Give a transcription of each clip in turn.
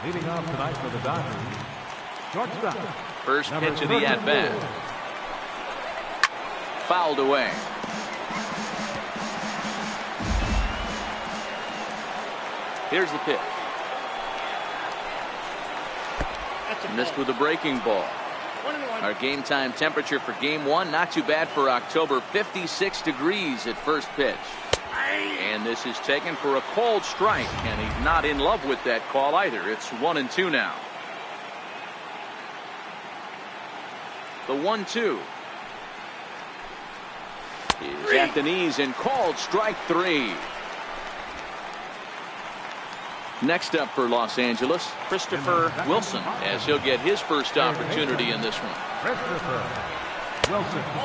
Leading off tonight for the Dodgers, shortstop. First pitch of the at-bat. Fouled away. Here's the pitch. Missed with a breaking ball. Our game time temperature for game one, not too bad for October, 56 degrees at first pitch. And this is taken for a called strike, and he's not in love with that call either. It's 1-2 now. The 1-2 is at the knees and called strike 3. Next up for Los Angeles, Christopher Wilson, as he'll get his first opportunity in this one.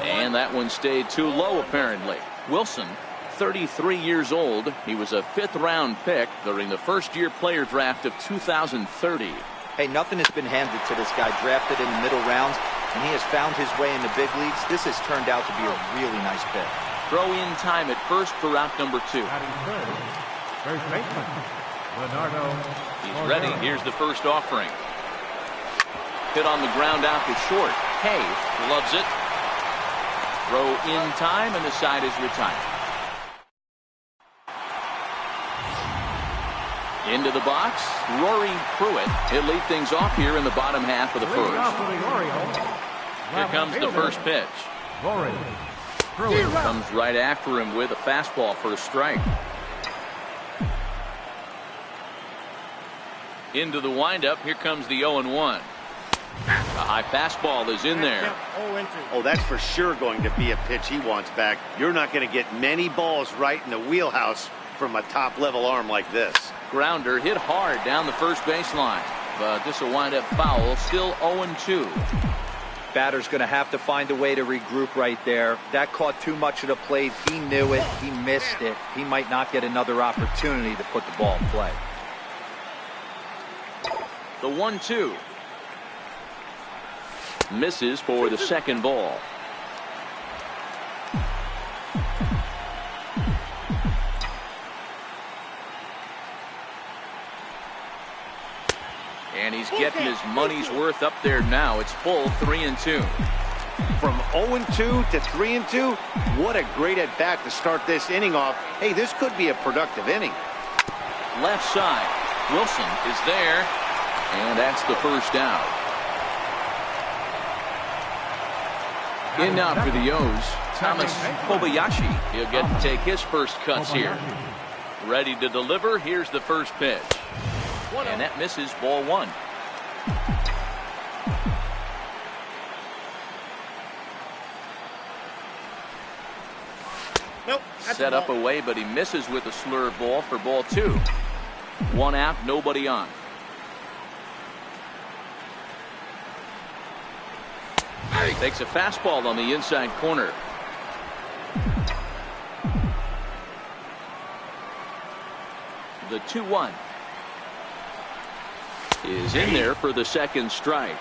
And that one stayed too low, apparently. Wilson, 33 years old. He was a 5th-round pick during the first-year player draft of 2030. Hey, nothing has been handed to this guy. Drafted in the middle rounds, and he has found his way in the big leagues. This has turned out to be a really nice pick. Throw-in time at first for route number 2. First baseman. He's ready. Here's the first offering. Hit on the ground out to short. Hay loves it. Throw in time, and the side is retired. Into the box, Rory Pruitt. He'll lead things off here in the bottom half of the first. Here comes the first pitch. Rory Pruitt comes right after him with a fastball for a strike. Into the windup. Here comes the 0-1. A high fastball is in there. Oh, that's for sure going to be a pitch he wants back. You're not going to get many balls right in the wheelhouse from a top-level arm like this. Grounder hit hard down the first baseline, but this will wind up foul. Still 0-2. Batter's going to have to find a way to regroup right there. That caught too much of the plate. He knew it. He missed it. He might not get another opportunity to put the ball in play. The 1-2 misses for the second ball. And he's getting his money's worth up there now. It's full 3-2. From 0-2 to 3-2, what a great at bat to start this inning off. Hey, this could be a productive inning. Left side, Wilson is there. And that's the first out. In now for the O's, Thomas Kobayashi. He'll get to take his first cuts here. Ready to deliver. Here's the first pitch. And that misses, ball 1. Nope. Set up away, but he misses with a slur ball for ball 2. 1 out, nobody on. Takes a fastball on the inside corner. The 2-1 is in there for the second strike.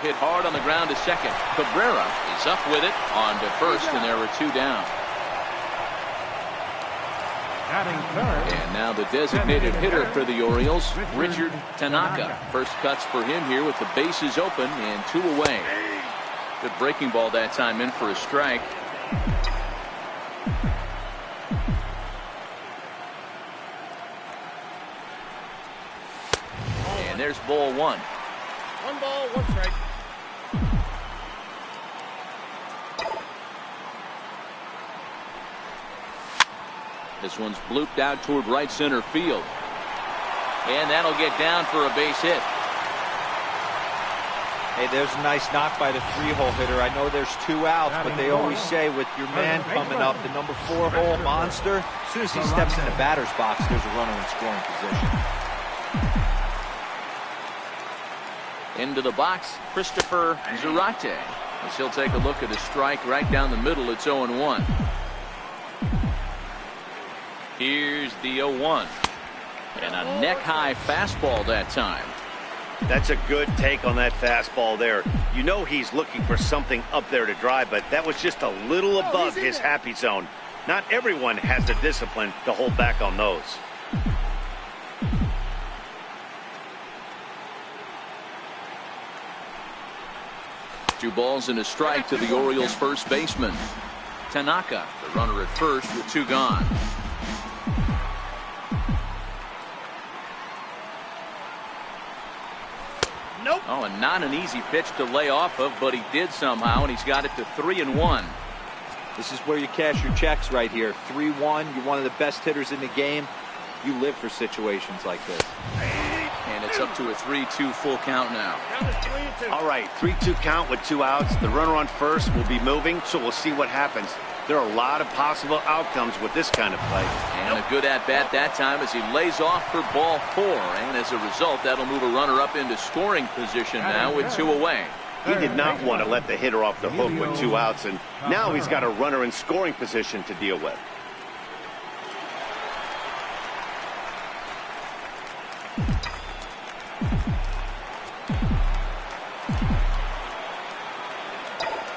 Hit hard on the ground to second. Cabrera is up with it on to first, and there were 2 down. And now the designated hitter for the Orioles, Richard Tanaka. First cuts for him here with the bases open and 2 away. Good breaking ball that time in for a strike. And there's ball 1. 1 ball, 1 strike. This one's blooped out toward right center field. And that'll get down for a base hit. Hey, there's a nice knock by the 3-hole hitter. I know there's 2 outs, but they always say with your man coming up, the number 4-hole monster, as soon as he steps in the batter's box, there's a runner in scoring position. Into the box, Christopher Zarate. As he'll take a look at a strike right down the middle. It's 0-1. Here's the 0-1. And a neck-high fastball that time. That's a good take on that fastball there. You know he's looking for something up there to drive, but that was just a little above his happy zone. Not everyone has the discipline to hold back on those. 2 balls and a strike to the Orioles' first baseman. Tanaka, the runner at first with 2 gone. Nope. Oh, and not an easy pitch to lay off of, but he did somehow, and he's got it to 3-1. This is where you cash your checks right here. 3-1. You're one of the best hitters in the game. You live for situations like this. And it's up to a 3-2 full count now. Count is 3-2. All right, 3-2 count with 2 outs. The runner on first will be moving, so we'll see what happens. There are a lot of possible outcomes with this kind of play. And a good at-bat that time as he lays off for ball 4. And as a result, that'll move a runner up into scoring position now with 2 away. He did not want to let the hitter off the hook with 2 outs, and now he's got a runner in scoring position to deal with.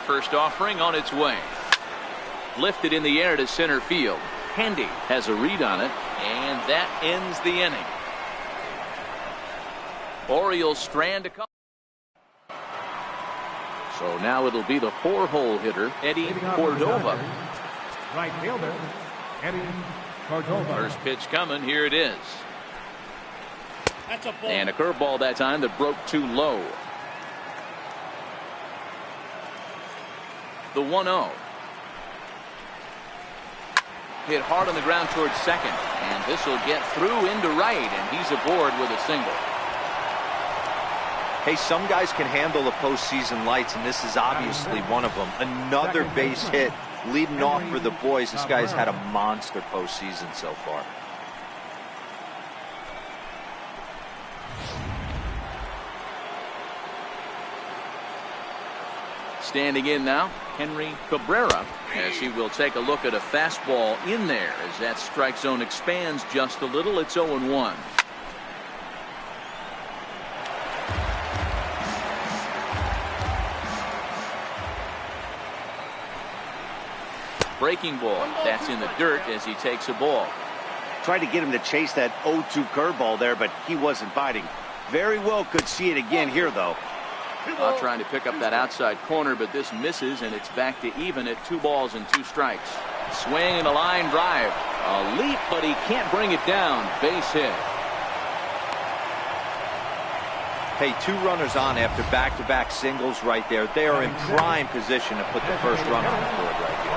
First offering on its way. Lifted in the air to center field. Handy has a read on it, and that ends the inning. Orioles strand a couple. So now it'll be the 4-hole hitter, Eddie Cordova. Right fielder, Eddie Cordova. First pitch coming. Here it is. That's a ball. And a curveball that time that broke too low. The 1-0. Hit hard on the ground towards second. And this will get through into right. And he's aboard with a single. Hey, some guys can handle the postseason lights, and this is obviously one of them. Another base hit leading off for the boys. This guy's had a monster postseason so far. Standing in now, Henry Cabrera, as he will take a look at a fastball in there as that strike zone expands just a little. It's 0-1. Breaking ball. That's in the dirt as he takes a ball. Tried to get him to chase that 0-2 curveball there, but he wasn't biting. Very well could see it again here, though. Trying to pick up that outside corner, but this misses, and it's back to even at 2 balls and 2 strikes. Swing and a line drive. A leap, but he can't bring it down. Base hit. Hey, 2 runners on after back-to-back singles right there. They are in prime position to put the first run on the board right here.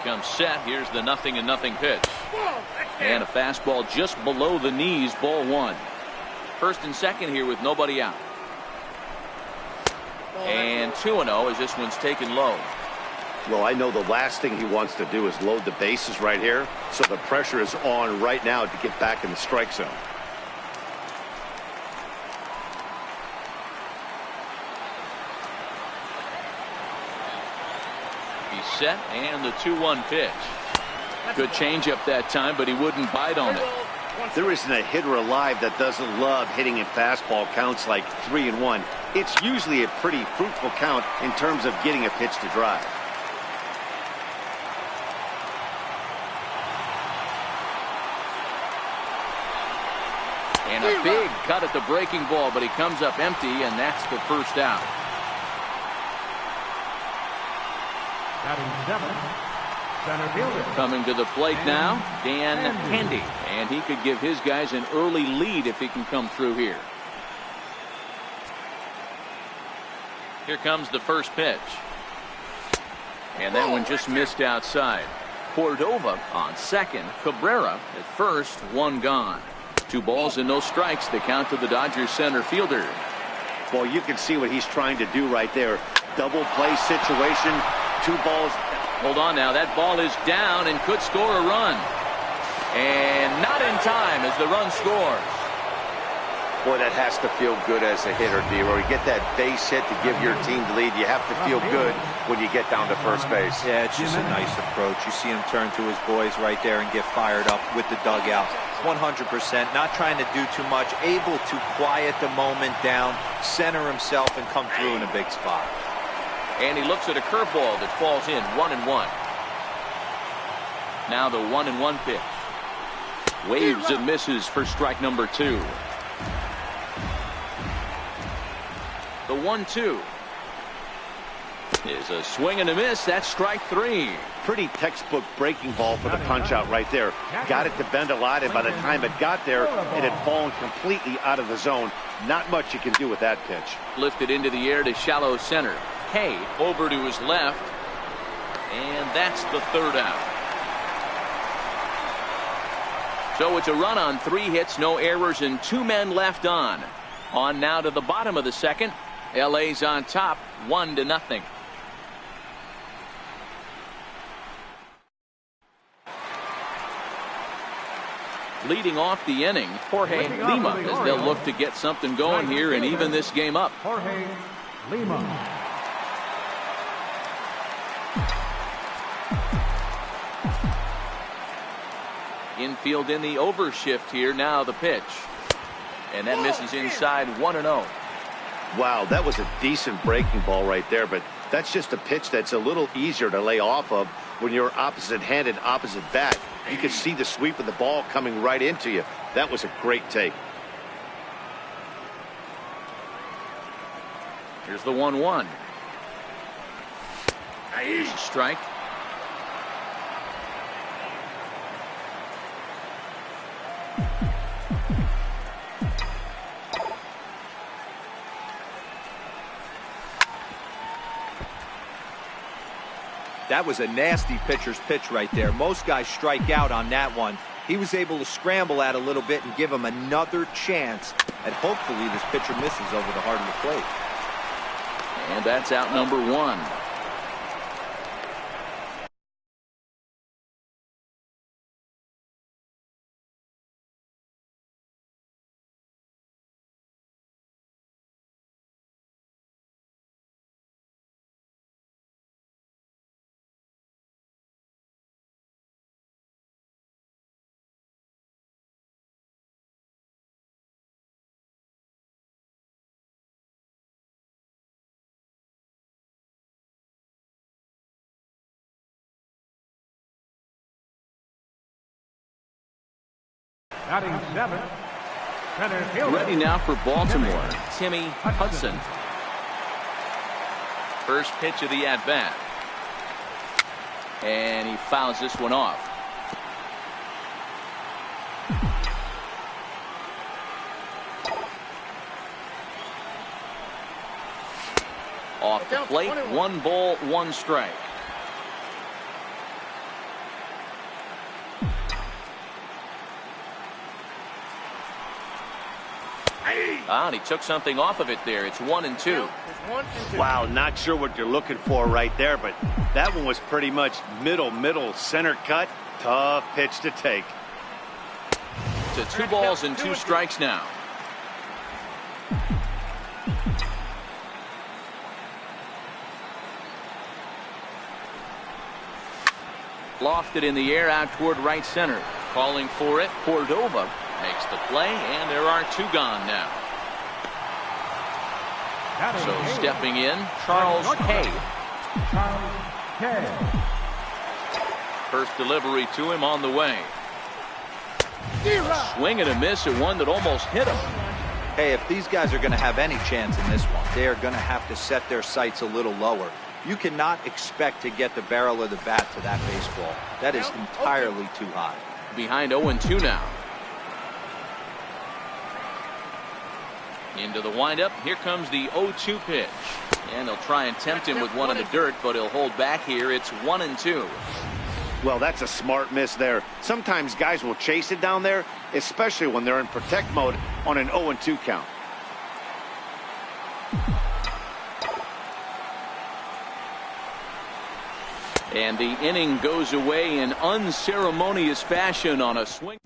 Comes set. Here's the 0-0 pitch. And a fastball just below the knees. Ball 1. First and second here with nobody out. And 2-0 as this one's taken low. Well, I know the last thing he wants to do is load the bases right here, so the pressure is on right now to get back in the strike zone. He's set, and the 2-1 pitch. Good changeup that time, but he wouldn't bite on it. There isn't a hitter alive that doesn't love hitting in fastball counts like 3-1. It's usually a pretty fruitful count in terms of getting a pitch to drive. And a big cut at the breaking ball, but he comes up empty, and that's the first out. Batting 7, center fielder. Coming to the plate now, Dan Handy. And he could give his guys an early lead if he can come through here. Here comes the first pitch. And that one just missed outside. Cordova on second. Cabrera at first. 1 gone. 2 balls and no strikes. The count to the Dodgers center fielder. Well, you can see what he's trying to do right there. Double play situation. 2 balls. Hold on now. That ball is down and could score a run. And not in time as the run scores. Boy, that has to feel good as a hitter, D-Roy. You get that base hit to give your team the lead. You have to feel good when you get down to first base. Yeah, it's just a nice approach. You see him turn to his boys right there and get fired up with the dugout. 100%, not trying to do too much, able to quiet the moment down, center himself, and come through in a big spot. And he looks at a curveball that falls in, 1-1. Now the 1-1 pitch. Waves and misses for strike number 2. The 1-2 is a swing and a miss. That's strike 3. Pretty textbook breaking ball for the punch out right there. Got it to bend a lot, and by the time it got there, it had fallen completely out of the zone. Not much you can do with that pitch. Lifted into the air to shallow center. Kay over to his left, and that's the 3rd out. So it's a run on 3 hits, no errors, and 2 men left on. On now to the bottom of the 2nd. LA's on top, 1-0. Leading off the inning, Jorge Lima, as they'll look to get something going here and even this game up. Jorge Lima. Infield in the overshift here. Now the pitch. And that misses inside, 1-0. Wow, that was a decent breaking ball right there, but that's just a pitch that's a little easier to lay off of when you're opposite-handed, opposite bat. You can see the sweep of the ball coming right into you. That was a great take. Here's the 1-1. Strike. That was a nasty pitcher's pitch right there. Most guys strike out on that one. He was able to scramble at a little bit and give him another chance. And hopefully this pitcher misses over the heart of the plate. And that's out number 1. Batting 7th, center fielder. Ready now for Baltimore, Timmy Hudson. First pitch of the at-bat. And he fouls this one off. Off the plate, 1 ball, 1 strike. And he took something off of it there. It's 1-2. Wow, not sure what you're looking for right there, but that one was pretty much middle center cut. Tough pitch to take. To 2 balls and 2 strikes now. Lofted in the air out toward right center. Calling for it, Cordova makes the play, and there are 2 gone now. So stepping in, Charles Kay. Charles Kay. First delivery to him on the way. Swing and a miss at one that almost hit him. Hey, if these guys are going to have any chance in this one, they are going to have to set their sights a little lower. You cannot expect to get the barrel of the bat to that baseball. That is entirely too high. Behind 0-2 now. Into the windup. Here comes the 0-2 pitch. And they'll try and tempt him with one in the dirt, but he'll hold back here. It's 1-2. Well, that's a smart miss there. Sometimes guys will chase it down there, especially when they're in protect mode on an 0-2 count. And the inning goes away in unceremonious fashion on a swing.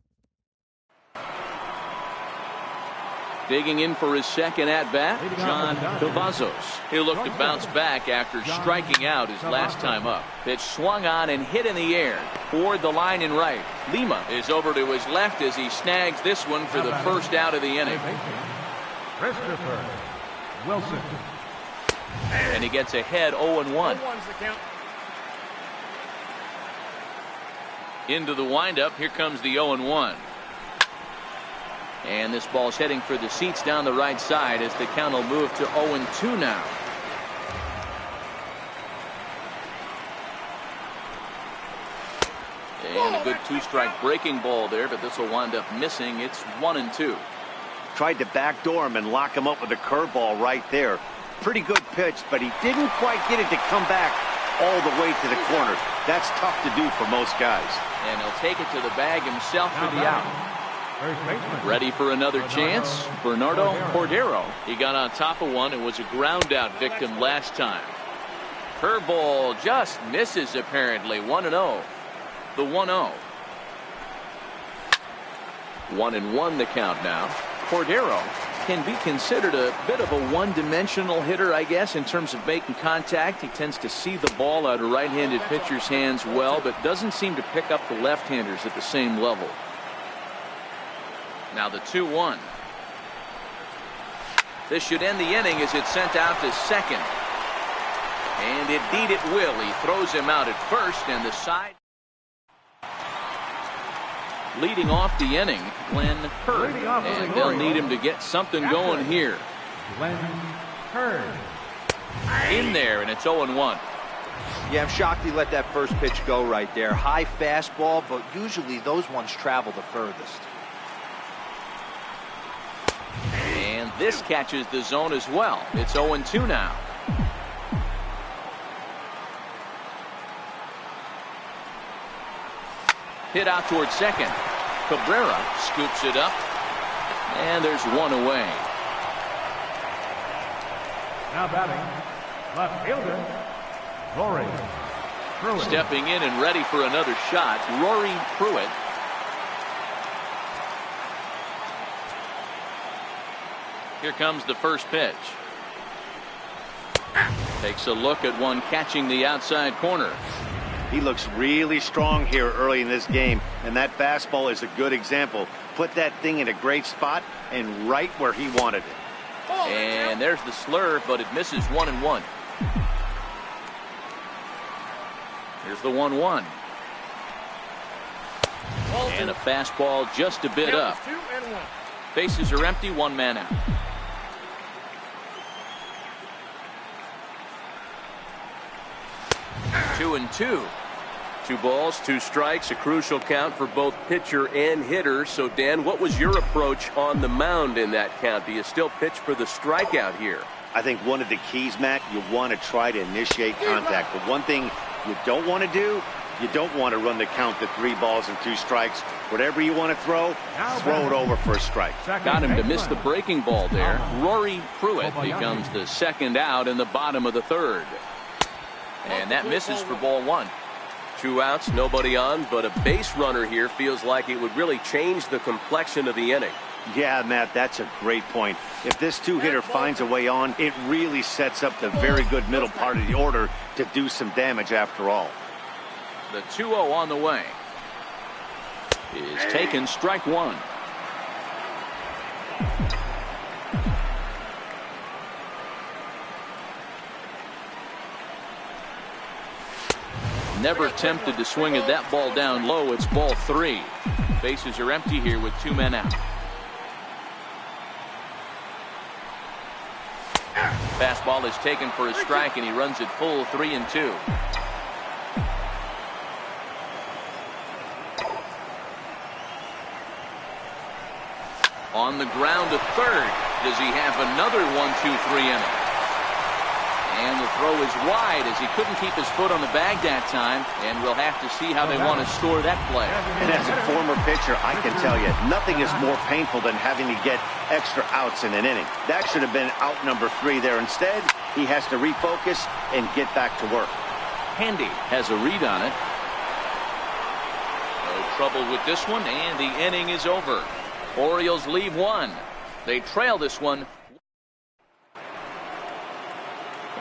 Digging in for his second at-bat, John Cavazos. He'll look to bounce back after striking out his last time up. Pitch swung on and hit in the air toward the line in right. Lima is over to his left as he snags this one for the first out of the inning. Christopher Wilson. And he gets ahead 0-1. 1-1's the count. Into the windup. Here comes the 0-1. And this ball's heading for the seats down the right side as the count will move to 0-2 now. And a good two-strike breaking ball there, but this will wind up missing. It's 1-2. Tried to backdoor him and lock him up with a curveball right there. Pretty good pitch, but he didn't quite get it to come back all the way to the corners. That's tough to do for most guys. And he'll take it to the bag himself for the out. Ready for another chance? Bernardo Cordero. He got on top of one and was a ground out victim last time. Curveball just misses apparently. 1-0. The 1-0. 1-1 the count now. Cordero can be considered a bit of a one-dimensional hitter, I guess, in terms of making contact. He tends to see the ball out of right-handed pitchers' hands well, but doesn't seem to pick up the left-handers at the same level. Now the 2-1. This should end the inning as it's sent out to second. And indeed it will. He throws him out at first, and the side. Leading off the inning, Glenn Hurd. And they'll need him to get something going here. Glenn Hurd. In there, and it's 0-1. Yeah, I'm shocked he let that first pitch go right there. High fastball, but usually those ones travel the furthest. And this catches the zone as well. It's 0-2 now. Hit out towards second. Cabrera scoops it up. And there's one away. Now batting, left fielder, Rory Pruitt. Stepping in and ready for another shot, Rory Pruitt. Here comes the first pitch. Takes a look at one catching the outside corner. He looks really strong here early in this game, and that fastball is a good example. Put that thing in a great spot and right where he wanted it. And there's the slurve, but it misses 1-1. Here's the 1-1. And a fastball just a bit up. 2-1. Bases are empty, one man out. Two and two. 2 balls, 2 strikes, a crucial count for both pitcher and hitter. So, Dan, what was your approach on the mound in that count? Do you still pitch for the strikeout here? I think one of the keys, Matt, you want to try to initiate contact. But one thing you don't want to do, you don't want to run the count to 3 balls and 2 strikes. Whatever you want to throw it over for a strike. Got him to miss the breaking ball there. Rory Pruitt becomes the second out in the bottom of the third. And that misses for ball 1. 2 outs, nobody on, but a base runner here feels like it would really change the complexion of the inning. Yeah, Matt, that's a great point. If this 2-hitter finds a way on, it really sets up the very good middle part of the order to do some damage after all. The 2-0 on the way is taken, strike 1. Never tempted to swing at that ball down low. It's ball 3. Bases are empty here with 2 men out. Fastball is taken for a strike, and he runs it full 3-2. On the ground to third. Does he have another 1-2-3 inning? And the throw is wide as he couldn't keep his foot on the bag that time, and we'll have to see how they want to score that play. And as a former pitcher, I can tell you, nothing is more painful than having to get extra outs in an inning. That should have been out number 3 there. Instead, he has to refocus and get back to work. Handy has a read on it. No trouble with this one, and the inning is over. Orioles leave 1. They trail this one.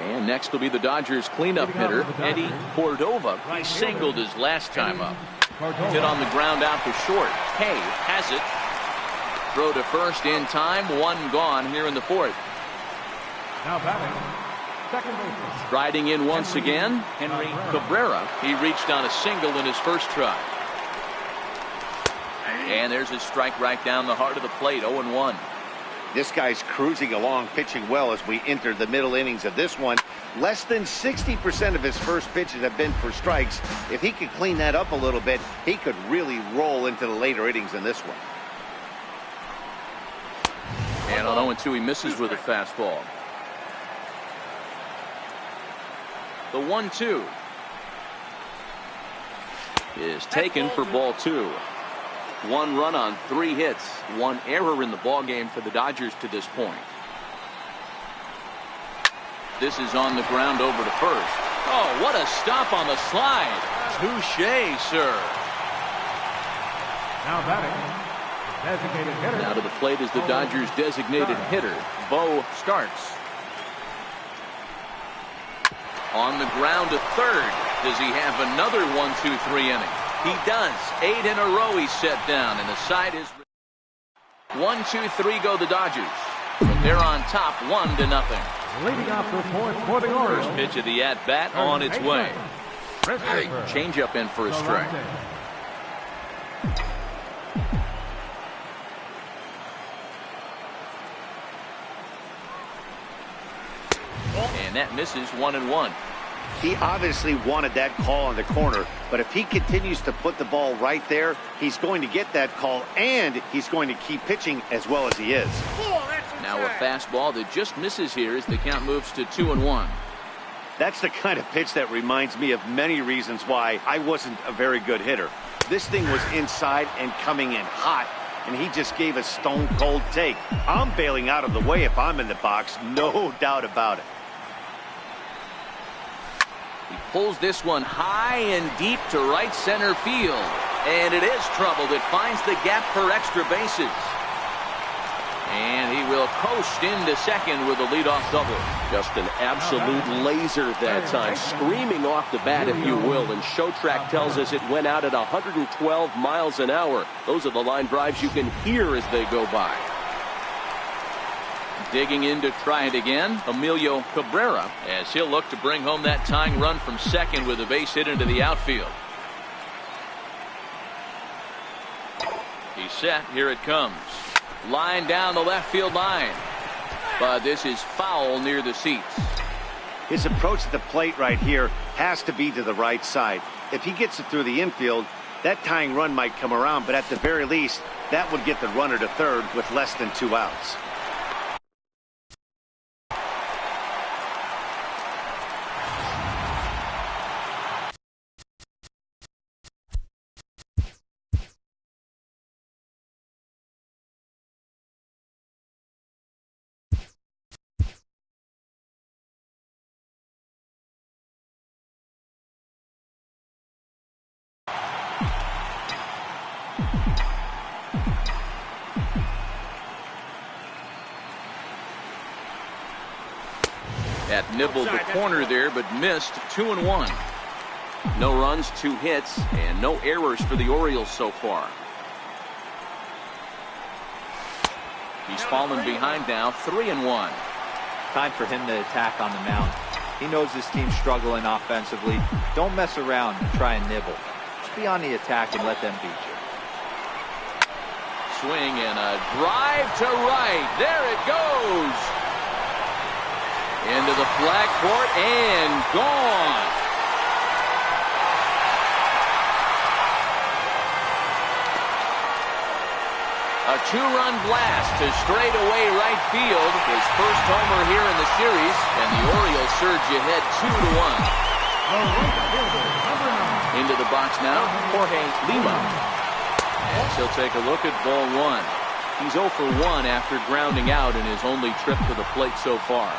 And next will be the Dodgers cleanup hitter, Eddie Cordova. He singled his last time up. Hit on the ground out to short. Hay has it. Throw to first in time. One gone here in the fourth. Now batting, second baseman. Striding in once again, Henry Cabrera. He reached on a single in his first try. And there's his strike right down the heart of the plate, 0-1. This guy's cruising along, pitching well as we enter the middle innings of this one. Less than 60% of his first pitches have been for strikes. If he could clean that up a little bit, he could really roll into the later innings in this one. And on 0-2, he misses with a fastball. The 1-2 is taken for ball 2. 1 run on 3 hits, 1 error in the ballgame for the Dodgers to this point. This is on the ground over to first. Oh, what a stop on the slide. Touché, sir. Now batting, designated hitter. Now to the plate is the Dodgers designated hitter, Bo Starks. On the ground to third. Does he have another 1-2-3 inning? He does. 8 in a row he's set down, and the side is 1-2-3 go the Dodgers. But they're on top 1-0. Leading off the fourth for the Orioles. First pitch of the at-bat on its way. Change up in for a strike. And that misses 1-1. He obviously wanted that call on the corner, but if he continues to put the ball right there, he's going to get that call, and he's going to keep pitching as well as he is. Now a fastball that just misses here as the count moves to 2-1. That's the kind of pitch that reminds me of many reasons why I wasn't a very good hitter. This thing was inside and coming in hot, and he just gave a stone-cold take. I'm bailing out of the way if I'm in the box, no doubt about it. He pulls this one high and deep to right center field. And it is troubled. It finds the gap for extra bases. And he will coast into second with a leadoff double. Just an absolute laser that time, screaming off the bat, if you will. And Showtrack tells us it went out at 112 miles an hour. Those are the line drives you can hear as they go by. Digging in to try it again, Emilio Cabrera, as he'll look to bring home that tying run from second with a base hit into the outfield. He's set. Here it comes. Line down the left field line. But this is foul near the seats. His approach at the plate right here has to be to the right side. If he gets it through the infield, that tying run might come around, but at the very least, that would get the runner to third with less than 2 outs. That nibbled the corner there, but missed. 2-1. No runs, 2 hits, and no errors for the Orioles so far. He's fallen behind now, 3-1. Time for him to attack on the mound. He knows his team's struggling offensively. Don't mess around and try and nibble. Just be on the attack and let them beat you. Swing and a drive to right. There it goes. Into the flag court and gone. A 2-run blast to straightaway right field. His first homer here in the series, and the Orioles surge ahead 2-1. Into the box now, Jorge Lima. And he'll take a look at ball 1. He's 0 for 1 after grounding out in his only trip to the plate so far.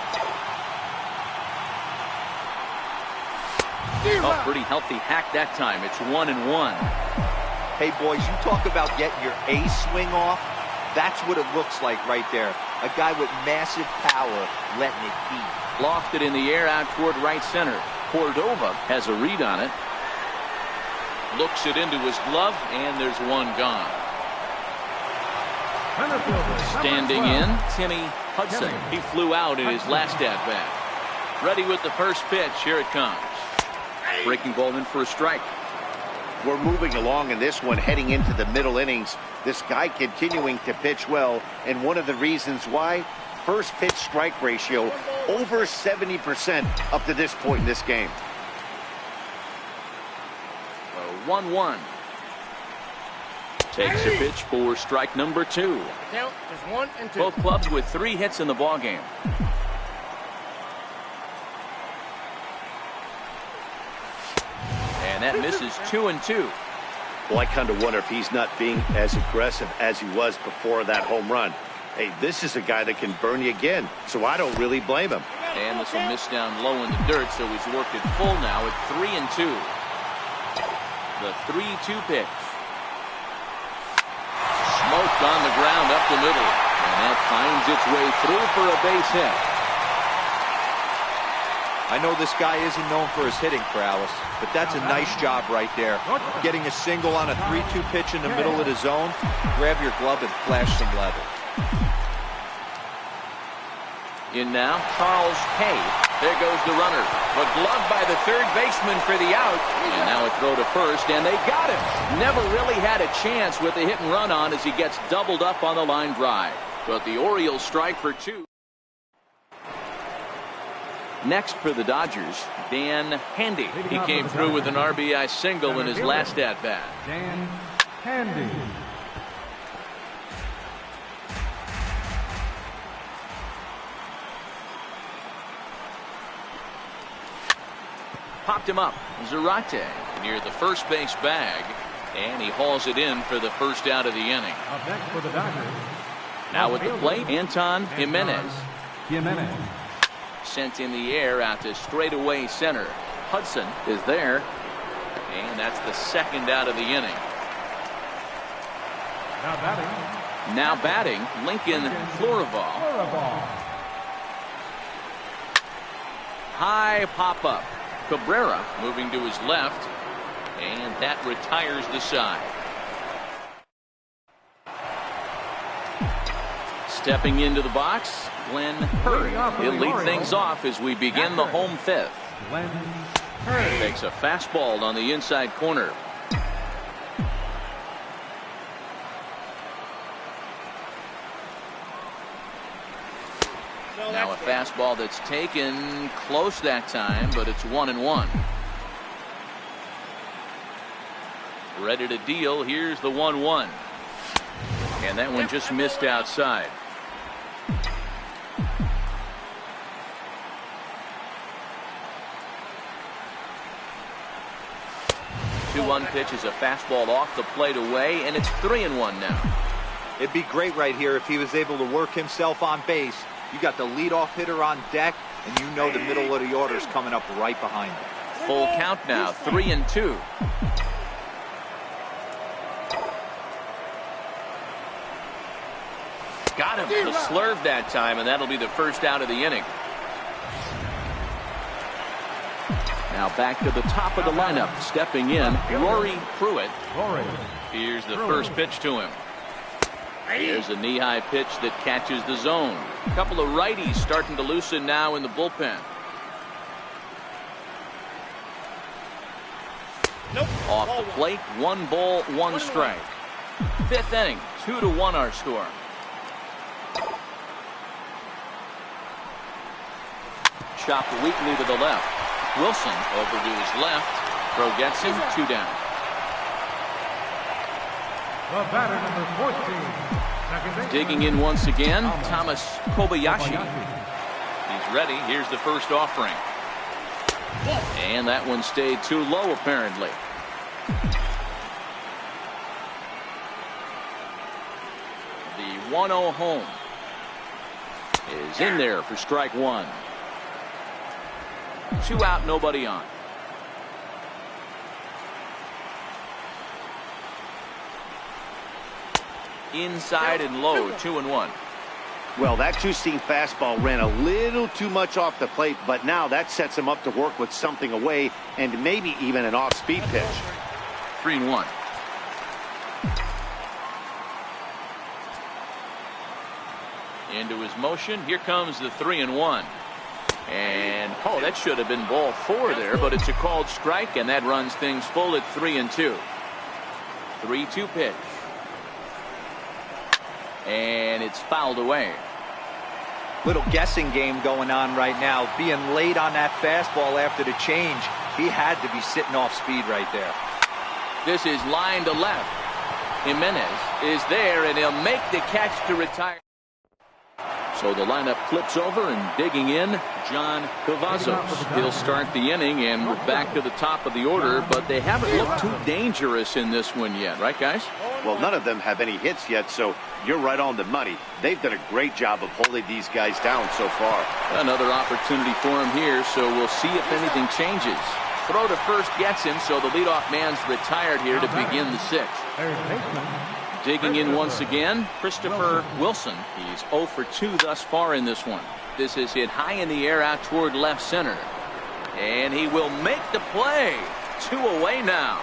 Oh, pretty healthy hack that time. It's 1-1. Hey, boys, you talk about getting your A swing off. That's what it looks like right there. A guy with massive power letting it eat. Lofted in the air out toward right center. Cordova has a read on it. Looks it into his glove, and there's one gone. Standing in, Timmy Hudson. He flew out in his last at-bat. Ready with the first pitch. Here it comes. Breaking ball in for a strike. We're moving along in this one, heading into the middle innings. This guy continuing to pitch well, and one of the reasons why, first pitch strike ratio over 70% up to this point in this game. 1-1. Takes a pitch for strike number 2. Count is 1 and 2. Both clubs with 3 hits in the ballgame. And that misses 2-2. Well, I kind of wonder if he's not being as aggressive as he was before that home run. Hey, this is a guy that can burn you again, so I don't really blame him. And this will miss down low in the dirt, so he's worked it full now at 3-2. The 3-2 pitch. Smoked on the ground up the middle. And that finds its way through for a base hit. I know this guy isn't known for his hitting prowess, but that's a nice job right there. Getting a single on a 3-2 pitch in the middle of the zone. Grab your glove and flash some leather. In now, Charles Hay. There goes the runner. But gloved by the third baseman for the out. And now a throw to first, and they got him. Never really had a chance with the hit and run on as he gets doubled up on the line drive. But the Orioles strike for 2. Next for the Dodgers, Dan Handy. He came through with an RBI single in his last at-bat. Dan Handy. Popped him up. Zarate near the first base bag, and he hauls it in for the first out of the inning. Up next for the Dodgers. Now at the plate, Anton Jimenez. Jimenez. Sent in the air out to straightaway center. Hudson is there, and that's the second out of the inning. Now batting. Lincoln Florival. High pop-up. Cabrera moving to his left, and that retires the side. Stepping into the box, Glenn Hurd. He'll lead things off as we begin the home fifth. Glenn Hurd. Takes a fastball on the inside corner. Now a fastball that's taken close that time, but it's 1-1. Ready to deal. Here's the 1-1. And that one just missed outside. Two-1 pitch is a fastball off the plate away, and it's 3-1 now. It'd be great right here if he was able to work himself on base. You got the leadoff hitter on deck, and you know the middle of the order is coming up right behind him. Full count now, 3-2. Got him. The slurve that time, and that'll be the first out of the inning. Now back to the top of the lineup. Stepping in, Rory Pruitt. Here's the first pitch to him. There's a knee-high pitch that catches the zone. A couple of righties starting to loosen now in the bullpen. Off the plate, 1 ball, 1 strike. Fifth inning, 2-1 our score. Chopped weakly to the left. Wilson over to his left. Throw gets him, 2 down. The batter, number 14. Digging in once again, Thomas Kobayashi. He's ready. Here's the first offering. And that one stayed too low, apparently. The 1-0 home is in there for strike 1. 2 out, nobody on. inside and low, 2-1. Well, that two-seam fastball ran a little too much off the plate, but now that sets him up to work with something away and maybe even an off-speed pitch. 3-1. Into his motion. Here comes the 3-1. And, oh, that should have been ball 4 there, but it's a called strike, and that runs things full at 3-2. 3-2 pitch. And it's fouled away. Little guessing game going on right now. Being late on that fastball after the change. He had to be sitting off speed right there. This is line to left. Jimenez is there, and he'll make the catch to retire. So the lineup flips over, and digging in, John Cavazos. He'll start the inning, and we're back to the top of the order, but they haven't looked too dangerous in this one yet, right, guys? Well, none of them have any hits yet, so you're right on the money. They've done a great job of holding these guys down so far. Another opportunity for him here, so we'll see if anything changes. Throw to first gets him, so the leadoff man's retired here to begin the 6th. Digging in once again, Christopher Wilson. He's 0 for 2 thus far in this one. This is hit high in the air out toward left center. And he will make the play. 2 away now.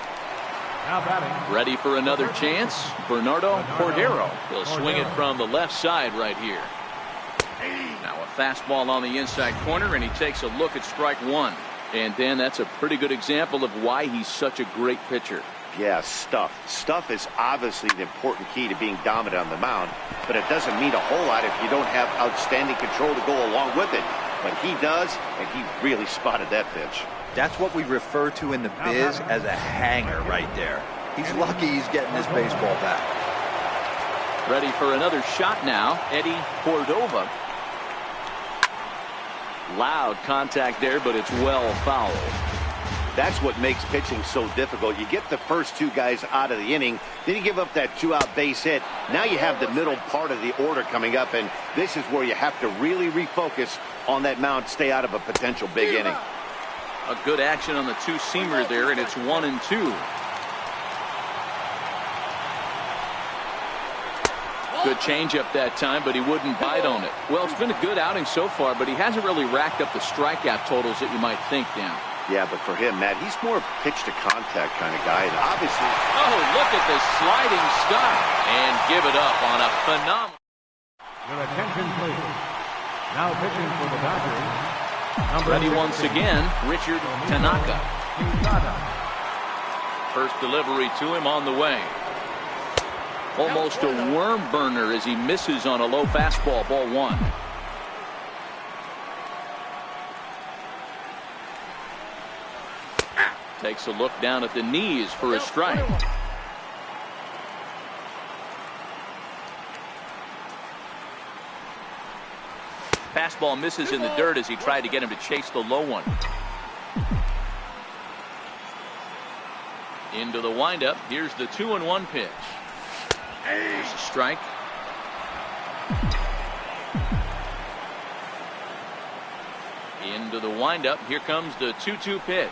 Ready for another chance, Bernardo Cordero. He'll swing it from the left side right here. Now a fastball on the inside corner, and he takes a look at strike 1. And Dan, that's a pretty good example of why he's such a great pitcher. Yeah, stuff. Stuff is obviously the important key to being dominant on the mound, but it doesn't mean a whole lot if you don't have outstanding control to go along with it. But he does, and he really spotted that pitch. That's what we refer to in the biz as a hanger right there. He's lucky he's getting this baseball back. Ready for another shot now, Eddie Cordova. Loud contact there, but it's well fouled. That's what makes pitching so difficult. You get the first 2 guys out of the inning, then you give up that 2-out base hit. Now you have the middle part of the order coming up, and this is where you have to really refocus on that mound, stay out of a potential big inning. A good action on the two-seamer there, and it's 1-2. Good changeup that time, but he wouldn't bite on it. Well, it's been a good outing so far, but he hasn't really racked up the strikeout totals that you might think, Dan. Yeah, but for him, Matt, he's more pitch-to-contact kind of guy, and obviously... Oh, look at the sliding stop, and give it up on a phenomenal... Your attention, please. Now pitching for the Dodgers. Ready once again, Richard Tanaka. First delivery to him on the way. Almost a worm burner as he misses on a low fastball, ball 1. Takes a look down at the knees for a strike. Fastball misses in the dirt as he tried to get him to chase the low one. Into the windup. Here's the 2-1 pitch. There's a strike. Into the windup. Here comes the 2-2 pitch.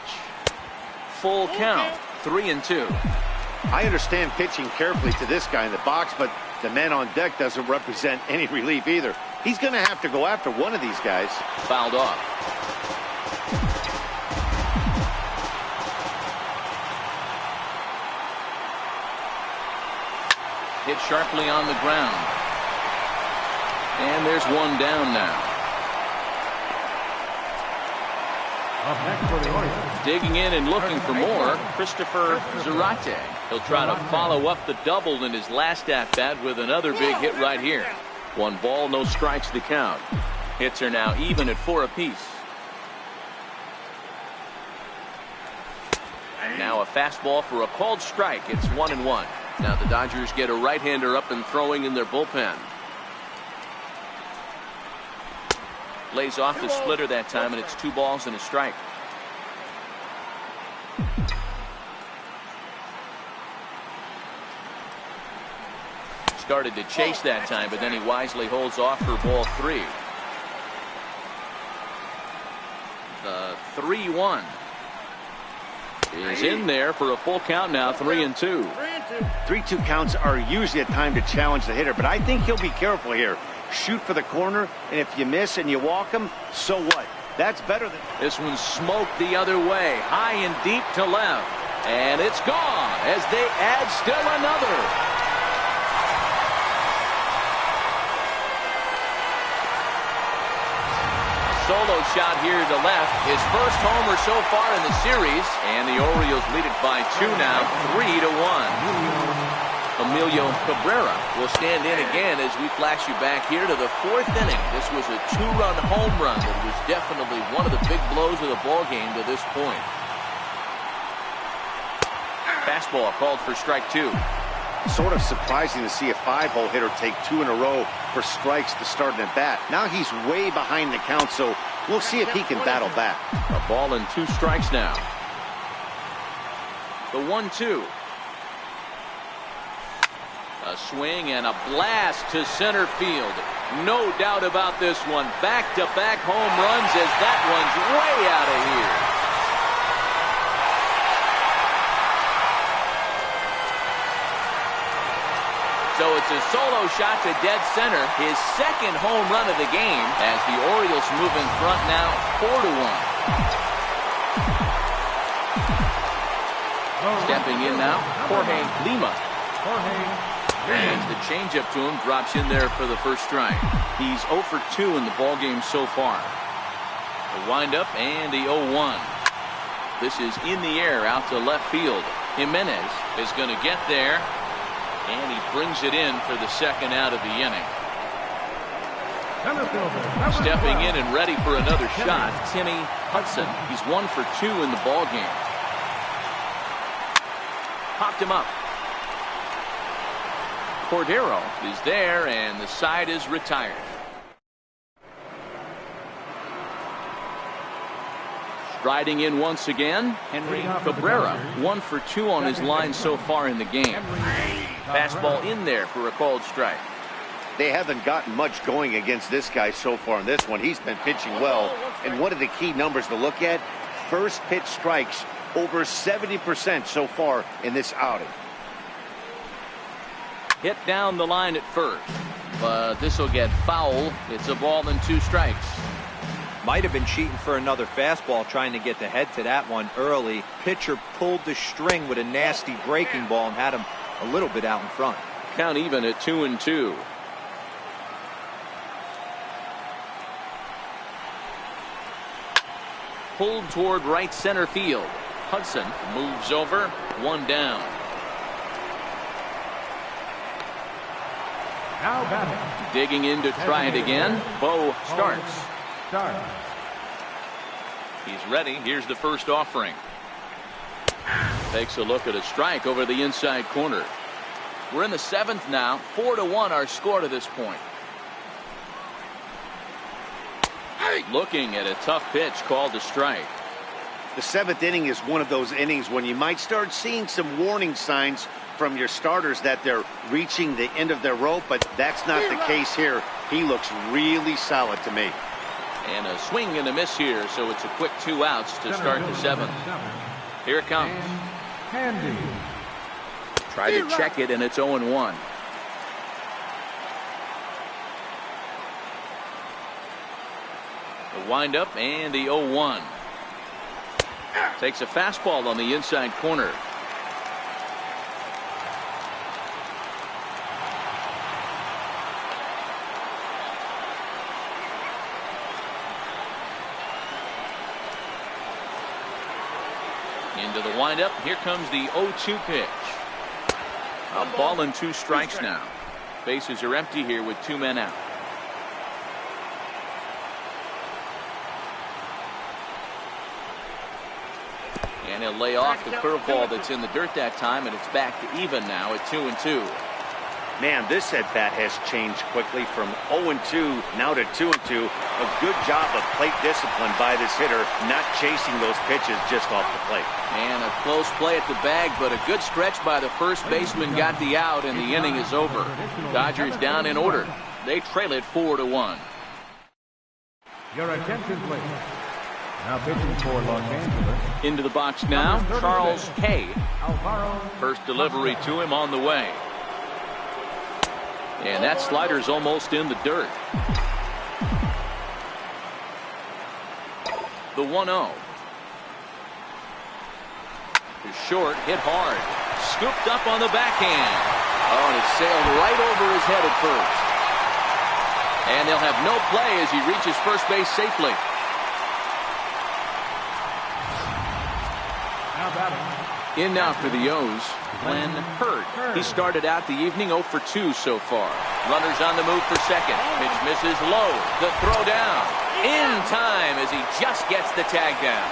Full count, 3-2. I understand pitching carefully to this guy in the box, but the man on deck doesn't represent any relief either. He's going to have to go after one of these guys. Fouled off. Hit sharply on the ground. And there's one down now. Up next for the Orioles. Digging in and looking for more, Christopher Zarate. He'll try to follow up the double in his last at-bat with another big hit right here. 1 ball, no strikes to count. Hits are now even at 4 apiece. Now a fastball for a called strike. It's 1-1. Now the Dodgers get a right-hander up and throwing in their bullpen. Lays off the splitter that time, and it's 2 balls and a strike. Started to chase that time, but then he wisely holds off for ball 3. The 3-1 is in there for a full count now, 3-2. 3-2 counts are usually a time to challenge the hitter, but I think he'll be careful here. Shoot for the corner, and if you miss and you walk him, so what? That's better than... This one's smoked the other way, high and deep to left. And it's gone as they add still another. Solo shot here to left. His first homer so far in the series. And the Orioles lead it by 2 now, 3-1. Emilio Cabrera will stand in again as we flash you back here to the 4th inning. This was a 2-run home run that was definitely one of the big blows of the ball game to this point. Fastball called for strike 2. Sort of surprising to see a 5-hole hitter take 2 in a row for strikes to start an at-bat. Now he's way behind the count, so we'll see if he can battle back. A ball and 2 strikes now. The 1-2. A swing and a blast to center field. No doubt about this one. Back-to-back home runs as that one's way out of here. So it's a solo shot to dead center. His second home run of the game as the Orioles move in front now 4-1. Stepping in now, Jorge Lima. And the changeup to him drops in there for the first strike. He's 0 for 2 in the ballgame so far. The windup and the 0-1. This is in the air out to left field. Jimenez is going to get there, and he brings it in for the second out of the inning. Stepping in and ready for another shot, Timmy Hudson. He's 1 for 2 in the ballgame. Popped him up. Cordero is there, and the side is retired. Striding in once again, Henry Cabrera, 1 for 2 on his line so far in the game. Fastball in there for a called strike. They haven't gotten much going against this guy so far in this one. He's been pitching well, and one of the key numbers to look at, first pitch strikes, over 70% so far in this outing. Hit down the line at first, but this will get foul. It's a ball and 2 strikes. Might have been cheating for another fastball, trying to get the head to that one early. Pitcher pulled the string with a nasty breaking ball and had him a little bit out in front. Count even at 2-2. Pulled toward right center field. Hudson moves over, 1 down. Now batting. Digging in to try it again. Bo starts. He's ready. Here's the first offering. Takes a look at a strike over the inside corner. We're in the 7th now. 4-1 our score to this point. Looking at a tough pitch called a strike. The 7th inning is one of those innings when you might start seeing some warning signs from your starters that they're reaching the end of their rope, but that's not the case here. He looks really solid to me. And a swing and a miss here, so it's a quick 2 outs to start the 7th. Here it comes. Try to check it, and it's 0-1. The windup and the 0-1. Takes a fastball on the inside corner. Into the windup. Here comes the 0-2 pitch. A ball and 2 strikes now. Bases are empty here with 2 men out. And he'll lay off the curveball that's in the dirt that time, and it's back to even now at 2-2. Man, this at bat has changed quickly from 0-2 now to 2-2. A good job of plate discipline by this hitter, not chasing those pitches just off the plate. And a close play at the bag, but a good stretch by the first baseman got the out, and the inning is over. Dodgers down in order. They trail it 4-1. Your attention, please. Now pitching for Los Angeles. Into the box now, Charles Hay. Alvaro. First delivery to him on the way. And that slider's almost in the dirt. The 1-0. Is short, hit hard. Scooped up on the backhand. Oh, and it sailed right over his head at first. And they'll have no play as he reaches first base safely. Now batting. In now for the O's, Glenn Hurd. He started out the evening 0 for 2 so far. Runners on the move for second. Pitch misses low. The throw down. In time as he just gets the tag down.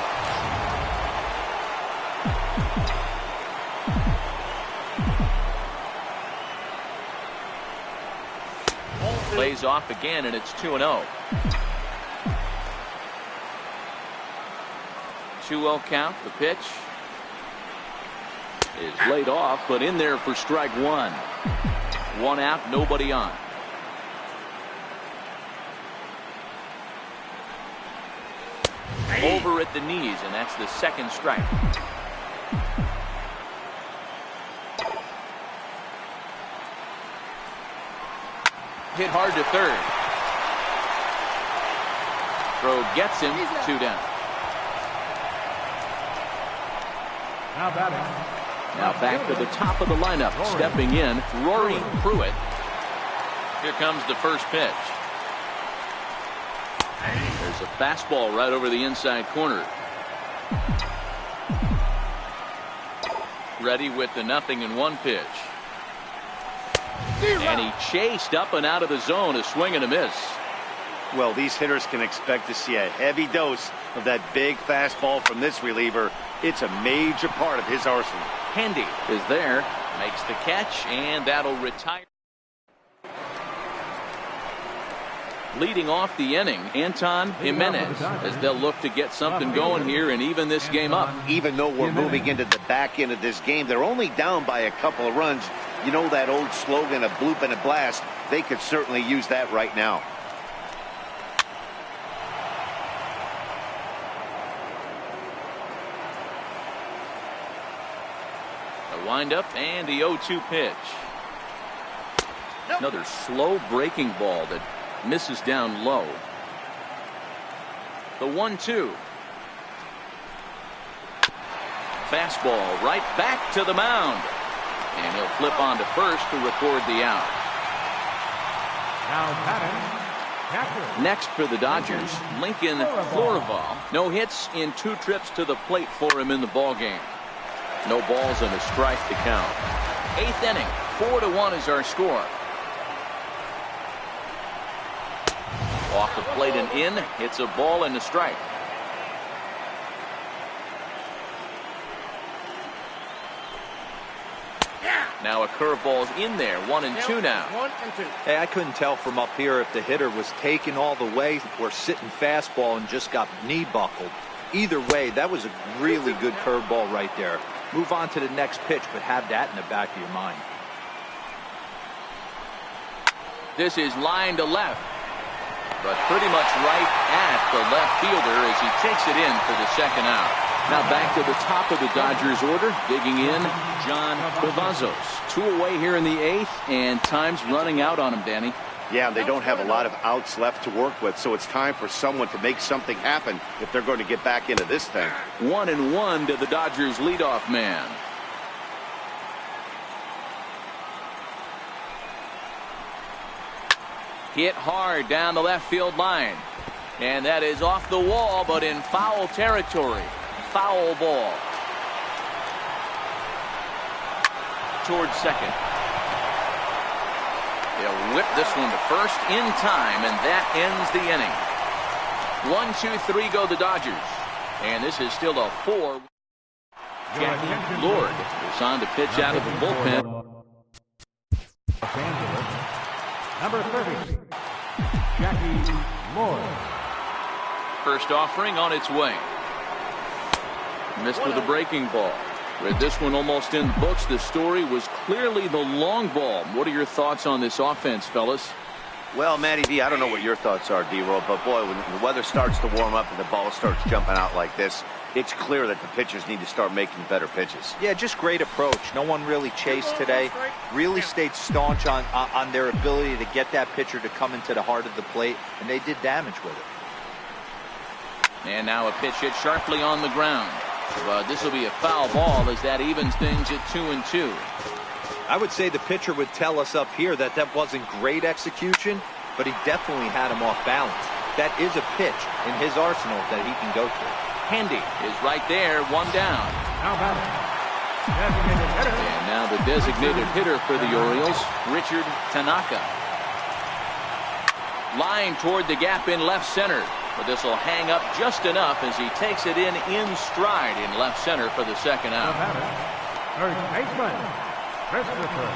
Plays off again, and it's 2-0. 2-0 count. The pitch is laid off, but in there for strike one. One out, nobody on. Over at the knees, and that's the second strike. Hit hard to third. Throw gets him, 2 down. Now batting. Now back to the top of the lineup. Stepping in, Rory Pruitt. Here comes the first pitch. There's a fastball right over the inside corner. Ready with the 0-1 pitch. And he chased up and out of the zone, a swing and a miss. Well, these hitters can expect to see a heavy dose of that big fastball from this reliever. It's a major part of his arsenal. Handy is there, makes the catch, and that'll retire. Leading off the inning, Anton Jimenez, as they'll look to get something going here and even this game up. Even though we're moving into the back end of this game, they're only down by a couple of runs. You know that old slogan, a bloop and a blast? They could certainly use that right now. A windup and the 0-2 pitch. Another slow breaking ball that misses down low. The 1-2. Fastball right back to the mound. And he'll flip on to first to record the out. Now batting. Catcher. Next for the Dodgers, Lincoln Florival. No hits in 2 trips to the plate for him in the ballgame. No balls and a strike to count. 8th inning, 4-1 is our score. Off the plate and in, hits a ball and a strike. Now a curveball's in there, 1-2 now. 1-2. Hey, I couldn't tell from up here if the hitter was taking all the way or sitting fastball and just got knee buckled. Either way, that was a really good curveball right there. Move on to the next pitch, but have that in the back of your mind. This is line to left, but pretty much right at the left fielder as he takes it in for the second out. Now back to the top of the Dodgers order, digging in, John Cavazos. 2 away here in the 8th, and time's running out on him, Danny. Yeah, they don't have a lot of outs left to work with, so it's time for someone to make something happen if they're going to get back into this thing. 1-1 to the Dodgers leadoff man. Hit hard down the left field line. And that is off the wall, but in foul territory. Foul ball. Towards second. They'll whip this one to first in time, and that ends the inning. 1-2-3 go the Dodgers. And this is still a 4. Jackie Lord is on to pitch out of the bullpen. Los Angeles. Number 30. Jackie Lord. First offering on its way. Missed with a breaking ball. With this one almost in the books, the story was clearly the long ball. What are your thoughts on this offense, fellas? Well, Matty V, I don't know what your thoughts are, D-Roll, but boy, when the weather starts to warm up and the ball starts jumping out like this, it's clear that the pitchers need to start making better pitches. Yeah, just great approach. No one really chased today. Really stayed staunch on their ability to get that pitcher to come into the heart of the plate, and they did damage with it. And now a pitch hit sharply on the ground. But this will be a foul ball as that evens things at 2-2. I would say the pitcher would tell us up here that that wasn't great execution, but he definitely had him off balance. That is a pitch in his arsenal that he can go to. Handy is right there, one down. Now batting. Designated hitter. And now the designated hitter for the Orioles, Richard Tanaka. Line toward the gap in left center. But this will hang up just enough as he takes it in stride in left center for the second The out. batter, third baseman, Christopher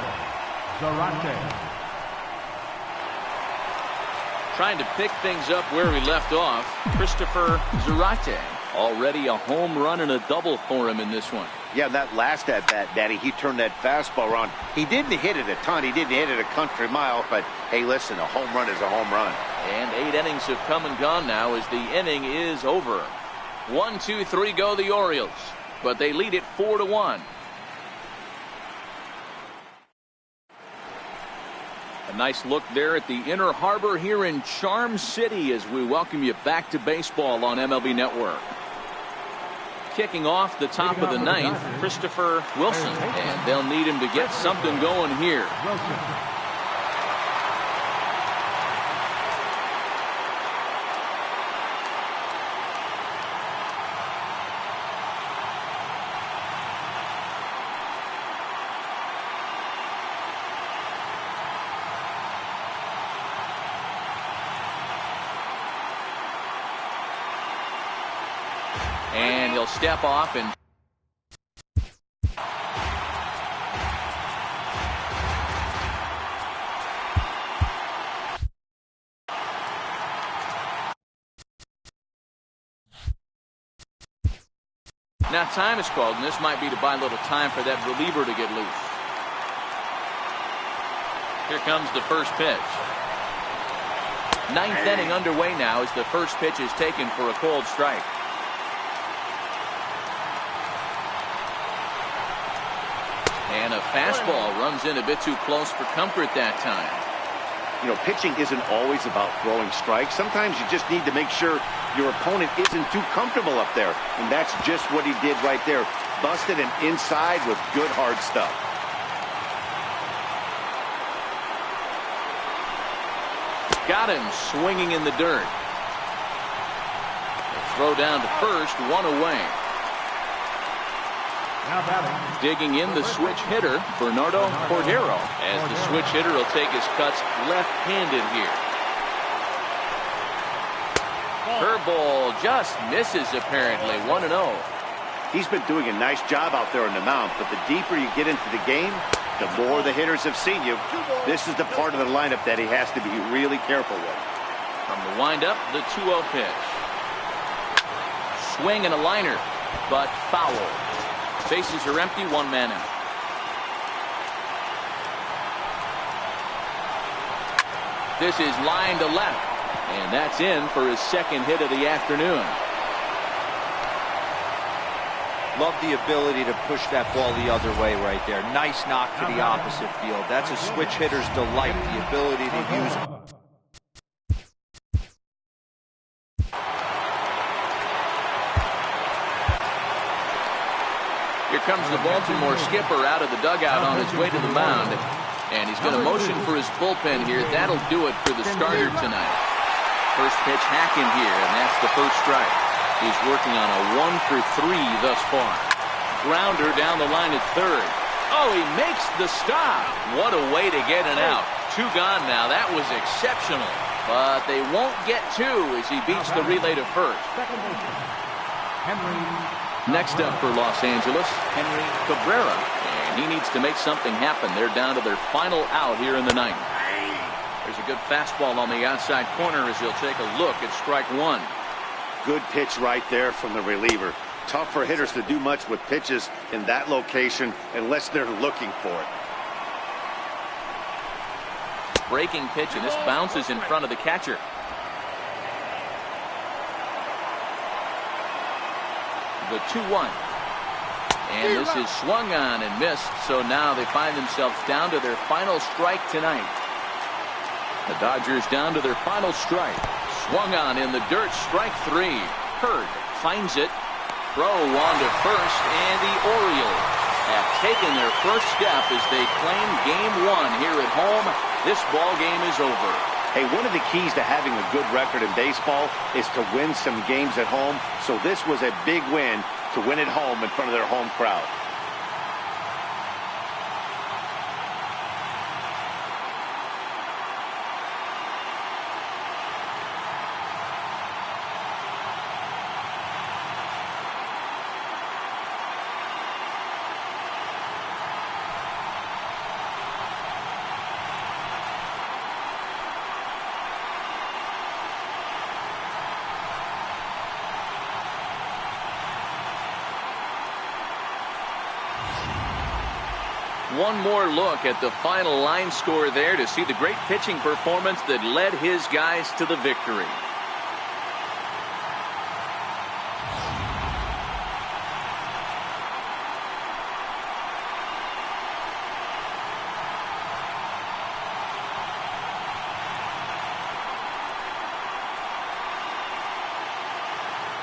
Zarate. Trying to pick things up where we left off, Christopher Zarate. Already a home run and a double for him in this one. Yeah, that last at-bat, Daddy, he turned that fastball around. He didn't hit it a ton. He didn't hit it a country mile, but hey, listen, a home run is a home run. And 8 innings have come and gone now as the inning is over. 1, 2, 3 go the Orioles, but they lead it 4-1. A nice look there at the Inner Harbor here in Charm City as we welcome you back to baseball on MLB Network. Kicking off the top of the ninth, Christopher Wilson, and they'll need him to get something going here. Wilson. And he'll step off and now time is called, and this might be to buy a little time for that reliever to get loose. Here comes the first pitch. Ninth inning underway now as the first pitch is taken for a cold strike. And a fastball runs in a bit too close for comfort that time. You know, pitching isn't always about throwing strikes. Sometimes you just need to make sure your opponent isn't too comfortable up there. And that's just what he did right there. Busted him inside with good hard stuff. Got him swinging in the dirt. Throw down to first, one away. Now batting. Digging in the switch hitter, Bernardo Cordero, as the switch hitter will take his cuts left-handed here. Curveball just misses apparently, 1-0. He's been doing a nice job out there on the mound, but the deeper you get into the game, the more the hitters have seen you. This is the part of the lineup that he has to be really careful with. From the windup, the 2-0 pitch. Swing and a liner, but foul. Bases are empty, one man out. This is line to left, and that's in for his second hit of the afternoon. Love the ability to push that ball the other way right there. Nice knock to the opposite field. That's a switch hitter's delight, the ability to use it. Here comes the Baltimore skipper out of the dugout on his way to the mound. And he's going to motion for his bullpen here. That'll do it for the starter tonight. First pitch hacking here, and that's the first strike. He's working on a 1 for 3 thus far. Grounder down the line at third. Oh, he makes the stop. What a way to get an out. 2 gone now. That was exceptional. But they won't get 2 as he beats the relay to first. Second baseman, Henry. Next up for Los Angeles, Henry Cabrera. And he needs to make something happen. They're down to their final out here in the ninth. There's a good fastball on the outside corner as he'll take a look at strike 1. Good pitch right there from the reliever. Tough for hitters to do much with pitches in that location unless they're looking for it. Breaking pitch, and this bounces in front of the catcher. The 2-1. And this is swung on and missed, so now they find themselves down to their final strike tonight. The Dodgers down to their final strike. Swung on in the dirt, strike 3. Hurd finds it. Throw on to first, and the Orioles have taken their first step as they claim Game 1 here at home. This ball game is over. Hey, one of the keys to having a good record in baseball is to win some games at home. So this was a big win to win at home in front of their home crowd. One more look at the final line score there to see the great pitching performance that led his guys to the victory.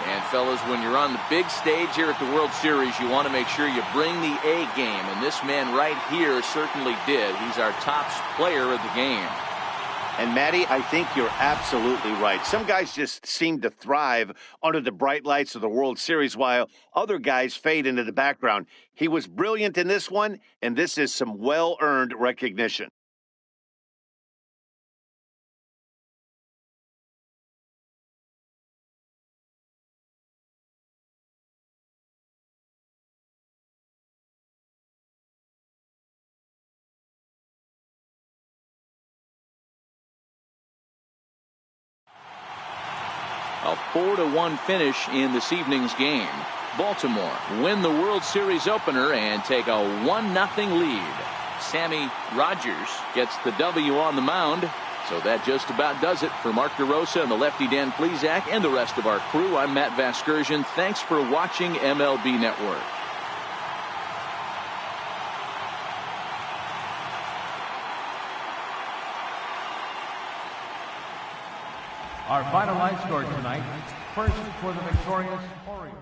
And fellas, when you're on the big stage here at the World Series, you want to make sure you bring the A game, and this man right here certainly did. He's our top player of the game. And Matty, I think you're absolutely right. Some guys just seem to thrive under the bright lights of the World Series, while other guys fade into the background. He was brilliant in this one, and this is some well-earned recognition. A 4-1 finish in this evening's game. Baltimore win the World Series opener and take a 1-0 lead. Sammy Rogers gets the W on the mound. So that just about does it for Mark DeRosa and the lefty Dan Plesac and the rest of our crew. I'm Matt Vasgersian. Thanks for watching MLB Network. Our final line score tonight, first for the victorious Orioles.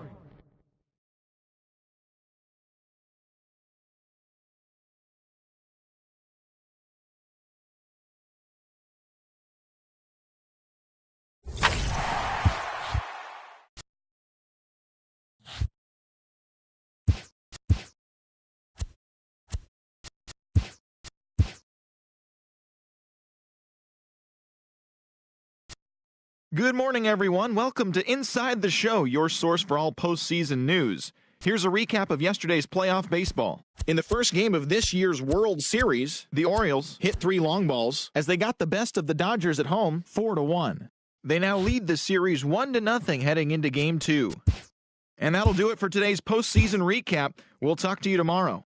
Good morning, everyone. Welcome to Inside the Show, your source for all postseason news. Here's a recap of yesterday's playoff baseball. In the first game of this year's World Series, the Orioles hit 3 long balls as they got the best of the Dodgers at home, 4-1. They now lead the series 1-0 heading into Game 2. And that'll do it for today's postseason recap. We'll talk to you tomorrow.